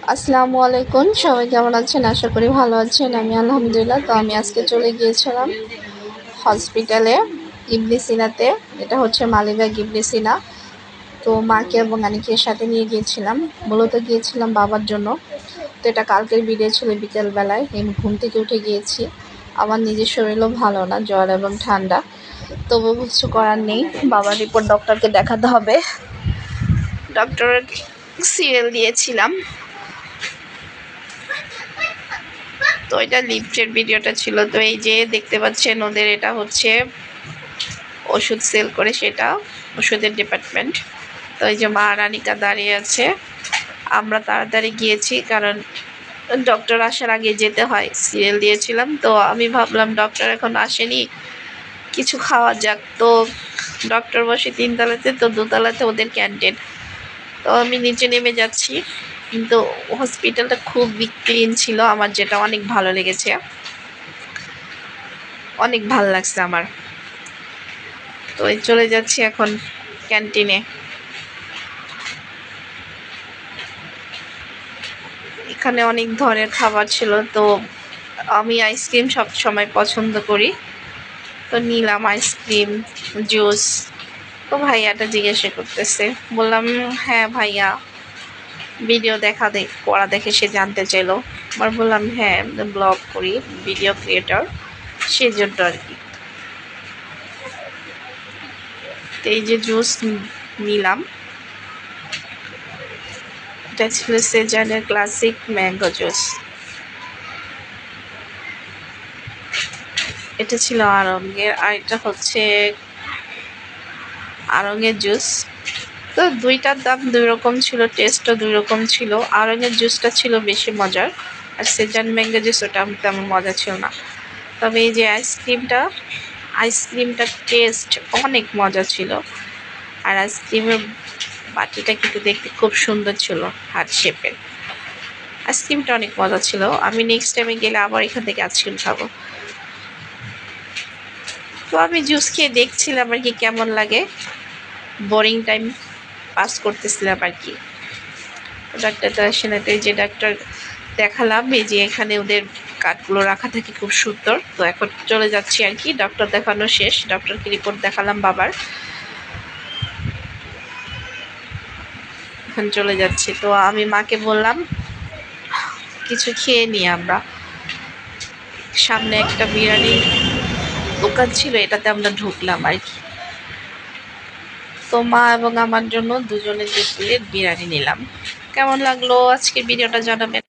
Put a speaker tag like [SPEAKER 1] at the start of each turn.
[SPEAKER 1] আসসালামু আলাইকুম, সবাই কেমন আছেন? আশা করি ভালো আছেন। আমি আলহামদুলিল্লাহ। তো আমি আজকে চলে গিয়েছিলাম হসপিটালে, ইবনে সিনাতে। এটা হচ্ছে মালিবাগ ইবনে সিনা। তো মাকে এবং নানিকে সাথে নিয়ে গিয়েছিলাম। মূলত গিয়েছিলাম বাবার জন্য। তো এটা কালকের ভিডিও ছিল বিকেলবেলায়। আমি ঘুম থেকে উঠে গিয়েছি। আমার নিজের শরীরও ভালো না, জ্বর এবং ঠান্ডা। তবু কিছু করার নেই, বাবার রিপোর্ট ডক্টরকে দেখাতে হবে। ডক্টরের সিরিয়াল দিয়েছিলাম। তো এটা লিফটের ভিডিওটা ছিল। তো এই যে দেখতে পাচ্ছেন, ওদের এটা হচ্ছে ওষুধ সেল করে, সেটা ওষুধের ডিপার্টমেন্ট। তো এই যে মা রানিকা দাঁড়িয়ে আছে। আমরা তাড়াতাড়ি গিয়েছি, কারণ ডক্টর আসার আগে যেতে হয়। সিরিয়াল দিয়েছিলাম, তো আমি ভাবলাম ডক্টর এখন আসেনি, কিছু খাওয়া যাক। তো ডক্টর বসে 3তলাতে, তো 2তলাতে ওদের ক্যান্টিন। তো আমি নিচে নেমে যাচ্ছি, কিন্তু হসপিটালটা খুব ক্লিন ছিল, আমার যেটা অনেক ভালো লেগেছে, অনেক ভালো লাগছে আমার। তো এই চলে যাচ্ছি এখন ক্যান্টিনে। এখানে অনেক ধরনের খাবার ছিল, তো আমি আইসক্রিম সব সময় পছন্দ করি। তো নিলাম আইসক্রিম, জুস। তো ভাইয়াটা জিজ্ঞাসা করতেছে, বললাম হ্যাঁ ভাইয়া, ভিডিও করা দেখে সে জানতে চাইলো। আমার বললাম হ্যাঁ, ব্লগ করি, ভিডিও ক্রিয়েটর, সেজন্য আর কি। তো এই যে জুস নিলাম, এটা ছিল সেজানের ক্লাসিক ম্যাঙ্গো জুস। এটা ছিল আড়ঙের, আর এটা হচ্ছে আড়ঙের জুস। তো দুইটার দাম দুই রকম ছিল, টেস্টও দুই রকম ছিল। আড়ঙের জুসটা ছিল বেশি মজার, আর সেজান ম্যাঙ্গো জুস ওটা তেমন মজা ছিল না। তবে এই যে আইসক্রিমটার টেস্ট অনেক মজা ছিল। আর আইসক্রিমের বাটিটা কিন্তু দেখতে খুব সুন্দর ছিল, হার্ট শেপের। আইসক্রিমটা অনেক মজা ছিল। আমি নেক্সট টাইমে গেলে আবার এখান থেকে আইসক্রিম খাবো। তো আমি জুস খেয়ে দেখছিলাম আর কি কেমন লাগে, বোরিং টাইম পাস করতেছিলাম আর কি। ডাক্তার তো আসে না, তো এই যে ডাক্তার দেখালাম, এই যে এখানে ওদের কার্ডগুলো রাখা থাকে, খুব সুন্দর। তো এখন চলে যাচ্ছি আর কি, ডক্টর দেখানো শেষ, ডক্টরকে রিপোর্ট দেখালাম বাবার, এখন চলে যাচ্ছি। তো আমি মাকে বললাম কিছু খেয়ে নিই আমরা। সামনে একটা বিরিয়ানি দোকান ছিল, এটাতে আমরা ঢুকলাম আর কি। তো মা এবং আমার জন্য দুজনে 2 প্লেট বিরিয়ানি নিলাম। কেমন লাগলো আজকের ভিডিওটা জানাবেন।